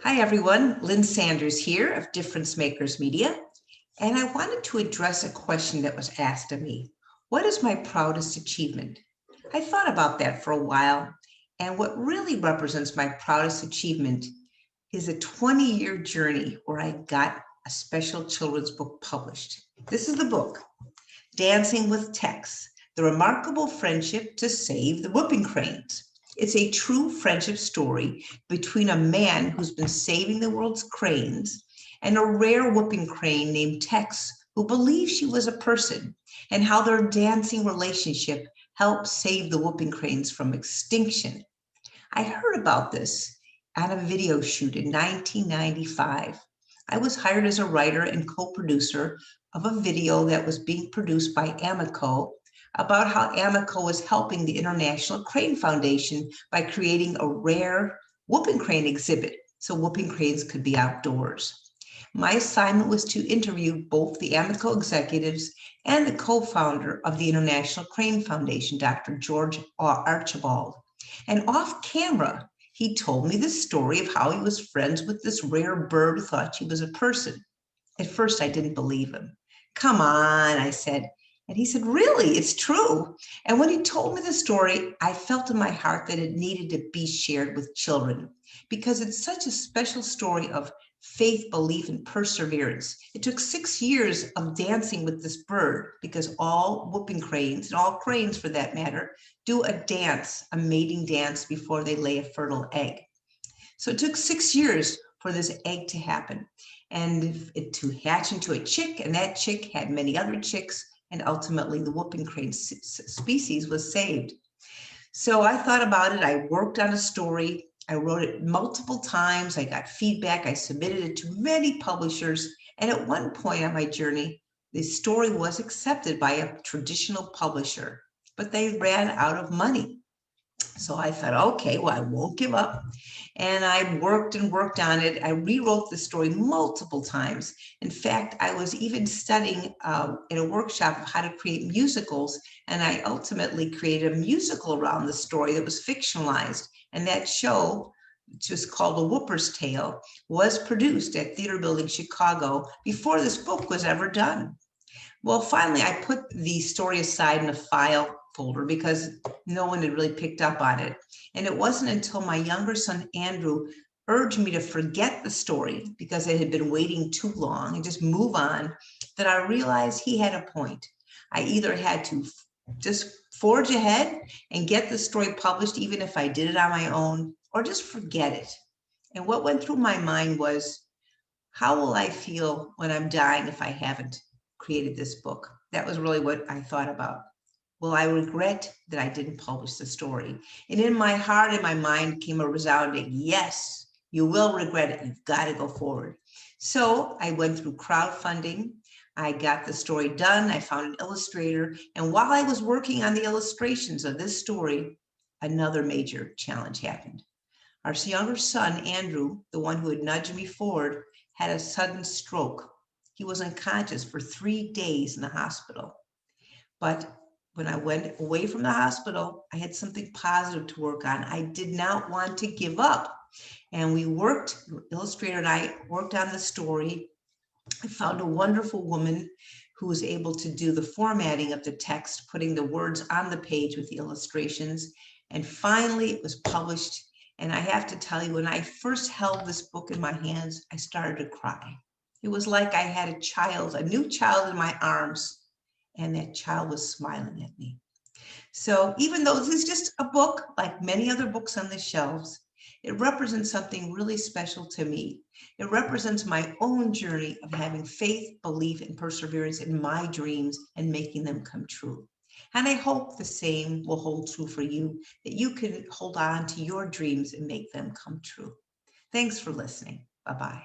Hi everyone, Lynn Sanders here of Difference Makers Media, and I wanted to address a question that was asked of me. What is my proudest achievement? I thought about that for a while, and what really represents my proudest achievement is a 20-year journey where I got a special children's book published. This is the book, Dancing with Tex, The Remarkable Friendship to Save the Whooping Cranes. It's a true friendship story between a man who's been saving the world's cranes and a rare whooping crane named Tex, who believes she was a person, and how their dancing relationship helped save the whooping cranes from extinction. I heard about this on a video shoot in 1995. I was hired as a writer and co-producer of a video that was being produced by Amico about how Amico was helping the International Crane Foundation by creating a rare whooping crane exhibit so whooping cranes could be outdoors. My assignment was to interview both the Amico executives and the co-founder of the International Crane Foundation, Dr. George Archibald. And off camera, he told me the story of how he was friends with this rare bird who thought she was a person. At first, I didn't believe him. Come on, I said. And he said, really, it's true. And when he told me the story, I felt in my heart that it needed to be shared with children because it's such a special story of faith, belief, and perseverance. It took 6 years of dancing with this bird because all whooping cranes, and all cranes for that matter, do a dance, a mating dance before they lay a fertile egg. So it took 6 years for this egg to happen and it to hatch into a chick, and that chick had many other chicks, and ultimately the whooping crane species was saved. So I thought about it. I worked on a story. I wrote it multiple times. I got feedback. I submitted it to many publishers. And at one point on my journey, the story was accepted by a traditional publisher, but they ran out of money. So I thought, okay, well, I won't give up. And I worked and worked on it. I rewrote the story multiple times. In fact, I was even studying in a workshop of how to create musicals. And I ultimately created a musical around the story that was fictionalized. And that show, which was called The Whooper's Tale, was produced at Theater Building Chicago before this book was ever done. Well, finally, I put the story aside in a file folder because no one had really picked up on it. And it wasn't until my younger son, Andrew, urged me to forget the story because it had been waiting too long and just move on, that I realized he had a point. I either had to just forge ahead and get the story published, even if I did it on my own, or just forget it. And what went through my mind was, how will I feel when I'm dying if I haven't created this book? That was really what I thought about. Will I regret that I didn't publish the story? And in my heart and my mind came a resounding, yes, you will regret it. You've got to go forward. So I went through crowdfunding. I got the story done. I found an illustrator. And while I was working on the illustrations of this story, another major challenge happened. Our younger son, Andrew, the one who had nudged me forward, had a sudden stroke. He was unconscious for 3 days in the hospital. But when I went away from the hospital, I had something positive to work on. I did not want to give up. And we worked, illustrator and I worked on the story. I found a wonderful woman who was able to do the formatting of the text, putting the words on the page with the illustrations. And finally, it was published. And I have to tell you, when I first held this book in my hands, I started to cry. It was like I had a new child in my arms, and that child was smiling at me. So even though this is just a book, like many other books on the shelves, it represents something really special to me. It represents my own journey of having faith, belief, and perseverance in my dreams and making them come true. And I hope the same will hold true for you, that you can hold on to your dreams and make them come true. Thanks for listening. Bye-bye.